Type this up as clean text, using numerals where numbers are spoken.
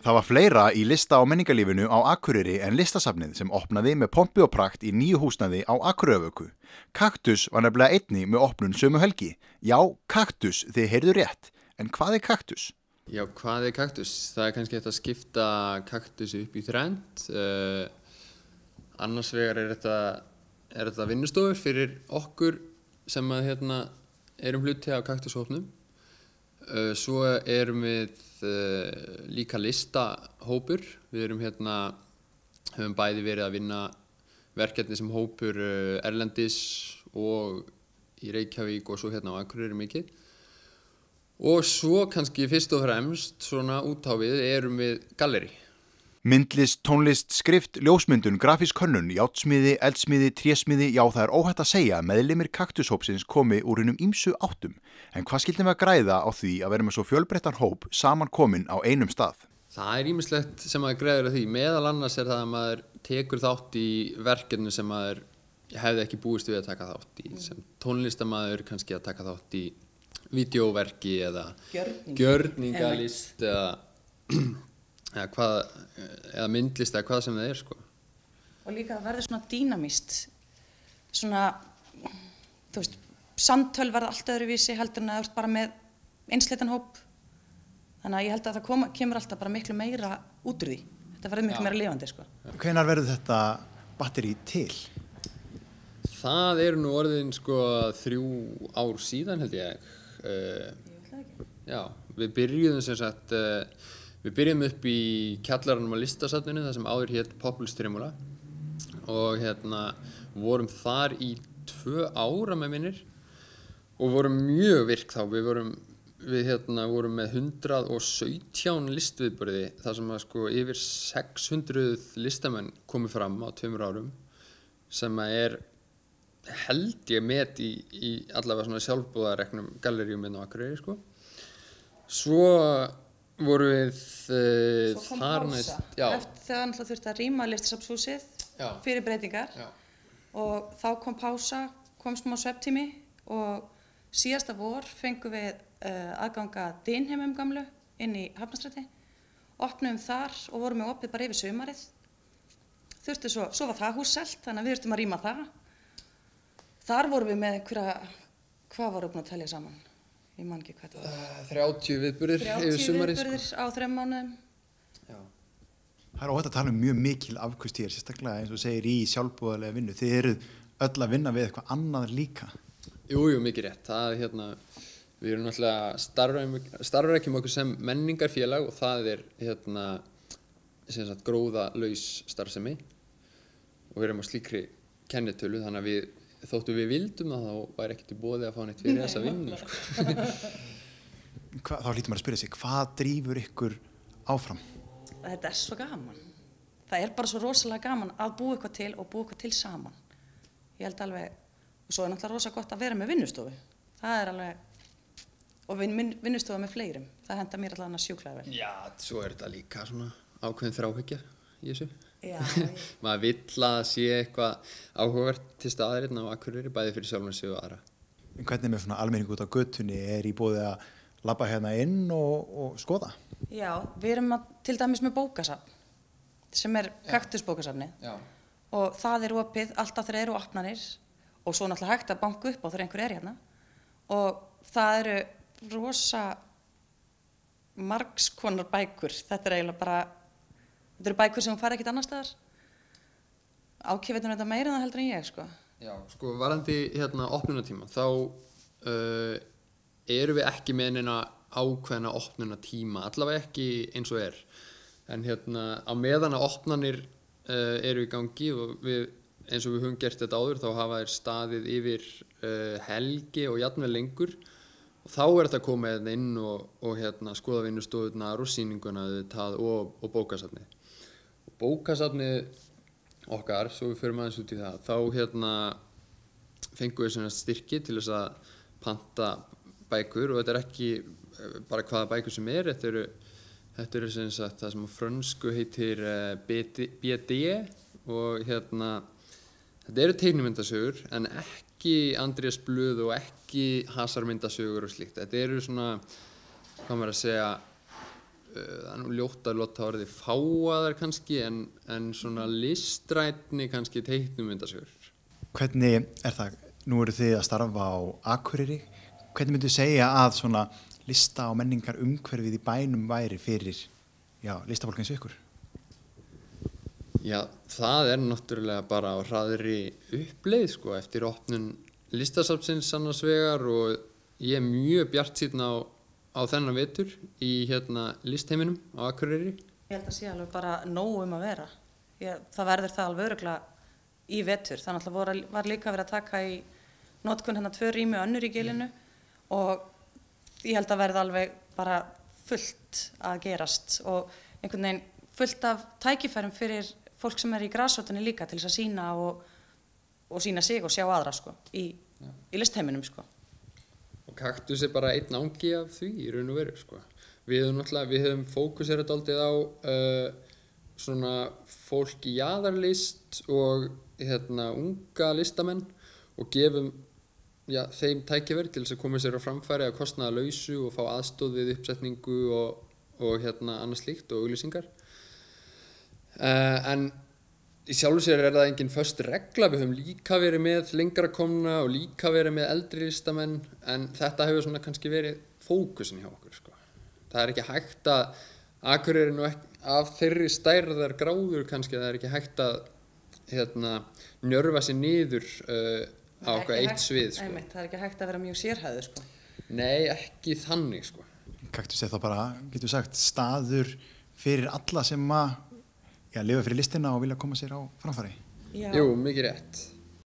Það var fleira í lista- og menningarlífinu á Akureyri en listasafnið sem opnaði með pompi og prakt í nýju húsnæði á Akureyrarvöku. Kaktus var nefnilega einni með opnun sömu helgi. Já, kaktus, þið heyrðu rétt. En hvað er kaktus? Já, hvað er kaktus? Það er kannski hægt að skipta kaktus upp í þrennt. Annars vegar er þetta vinnustofur fyrir okkur sem að erum hluti af kaktushópnum. Svo erum við líka listahópur. Við erum höfum bæði verið að vinna verkefni sem hópur erlendis og í Reykjavík og svo á Akureyri mikið. Og svo kannski fyrst og fremst svona út á við erum við gallerí. Myndlist, tónlist, skrift, ljósmyndun, grafísk hönnun, járnsmíði, eldsmíði, trésmíði, já það er óhætt að segja að meðlimir kaktushópsins komi úr hinum ýmsu áttum. En hvað skildum við að græða á því að vera með svo fjölbreyttan hóp saman komin á einum stað? Það er ýmislegt sem maður græðir á því. Meðal annars er það að maður tekur þátt í verkefni sem maður hefði ekki búist við að taka þátt í. Sem tónlistamaður kannski að taka þátt í vídeóverki eða gjörningalist eða myndlist eða hvað sem það er sko. Og líka það verður svona dýnamíst, svona, þú veist, samtöl verða allt öðruvísi heldur en að það ert bara með einsleitan hóp. Þannig að ég held að það kemur alltaf bara miklu meira út úr því. Þetta verður miklu meira lifandi sko. Hvenær verður þetta batteri til? Það eru nú orðin sko 3 ár síðan held ég. Ég veit það ekki. Já, við byrjuðum sem sagt. Við byrjum upp í kjallaranum á listasafninu þar sem áður hét Populus Tremula og vorum þar í 2 ár með minnir og vorum mjög virk þá. Við vorum með 117 listviðburði þar sem að sko yfir 600 listamenn komu fram á 2 árum sem að held ég met í allavega svona sjálfboðareknum galleríum á Akureyri sko. Svo voru við þar næst. Eftir það náttúrulega þurfti að rýma listasafnshúsið fyrir breytingar. Já. Og þá kom pása, kom smá svefntími og síðasta vor fengum við aðganga Dynheimum gamlu inn í Hafnarstræti. Opnuðum þar og vorum með opið bara yfir sumarið. Þurfti svo var það hús selt, þannig að við þurftum að rýma það. Þar vorum við með hvað vorum við búin að telja saman? Ég man ekki hvað það var. 30 viðburðir yfir sumarið. 30 viðburðir á 3 mánuðum. Já. Það er óhætt að tala mjög mikil afköst hér, sérstaklega eins og segir í sjálfboðalega vinnu. Þið eruð öll að vinna við eitthvað annað líka. Jú, mikið rétt. Það við erum náttúrulega starfrækjum okkur sem menningarfélag og það sem sagt gróðalaus starfsemi og við erum á slíkri kennitölu þannig að þóttu við vildum þá væri ekkert í boði að fá neitt fyrir þessa vinnu sko. Þá hlýtur maður að spyrja sig, hvað drífur ykkur áfram? Þetta svo gaman. Það bara svo rosalega gaman að búa eitthvað til og búa eitthvað til saman. Ég held alveg, og svo náttúrulega rosa gott að vera með vinnustofu. Það alveg, og vinnustofa með fleirum. Það henda mér allavega sjúklega vel. Já, svo þetta líka svona ákveðin þráhyggja í þessu. Já, maður vill að sé eitthvað áhugavert til staðar á Akureyri bæði fyrir sjálfan sig og aðra. Hvernig með svona almenning út á götunni í boði að labba inn og skoða? Já, við erum til dæmis með bókasafn sem kaktusbókasafnið og það opið alltaf þegar eru opnanir og svo náttúrulega hægt að banka upp á þegar einhver hérna og það eru rosa margskonar bækur. Þetta eiginlega bara Þetta eru bækur sem fara ekkert annar staðar. Ákveðinu þetta meira en það heldur en ég, sko. Já, sko, varðandi opnunartíma, þá erum við ekki með neina ákveðna opnunartíma, allavega ekki eins og En á meðan að opnanir eru í gangi og eins og við höfum gert þetta áður, þá hafa þeir staðið yfir helgi og jafnvel lengur. Og þá þetta að koma inn og skoða vinnustofurnar og sýninguna og bókasafnið. Bókasafnið okkar, svo við förum aðeins út í það, þá fengum við svona styrki til þess að panta bækur og þetta ekki bara hvaða bækur sem þetta eru sem sagt það sem á frönsku heitir BD og þetta eru teiknimyndasögur en ekki Andrés Blöð og ekki hasarmyndasögur og slíkt. Þetta eru svona, hvað maður að segja, það nú ljótt að láta orðið fáaðar kannski en svona listrætni kannski teiknumyndasögur. Hvernig það? Nú eru þið að starfa á Akureyri. Hvernig myndu segja að svona lista- og menningar umhverfið í bænum væri fyrir listafólk eins og ykkur? Já, það náttúrulega bara á hraðri uppleið sko eftir opnun listasafnsins annars vegar og ég mjög bjartsýnn á þennan vetur í listheiminum á Akureyri. Ég held að sé alveg bara nóg að vera. Það verður það alveg örugglega í vetur. Það náttúrulega var líka verið að taka í notkun 2 rými og önnur í Gilinu og ég held að verði alveg bara fullt að gerast og einhvern veginn fullt af tækifærum fyrir fólk sem í grasrótinni líka til þess að sýna og sýna sig og sjá aðra sko í listheiminum sko. Og Kaktus bara einn angi af því í raun og veru sko. Við höfum fókuserað dálítið á svona fólk í jaðarlist og unga listamenn og gefum þeim tækifæri til þess að koma sér á framfæri að kostnaðarlausu og fá aðstoð við uppsetningu og annað slíkt og auglýsingar. En í sjálfu sér það engin föst regla, við höfum líka verið með lengra komna og líka verið með eldri listamenn en þetta hefur svona kannski verið fókusin hjá okkur sko. Það ekki hægt að Akureyri nú af þeirri stærðar gráður kannski, það ekki hægt að njörfa sig niður á eitthvað eitt svið sko. Einmitt, það ekki hægt að vera mjög sérhæður sko. Nei, ekki þannig sko. Kaktus þá bara, getur sagt, staður fyrir alla sem að lifa fyrir listina og vilja koma sér á framfæri. Jú, mikið rétt.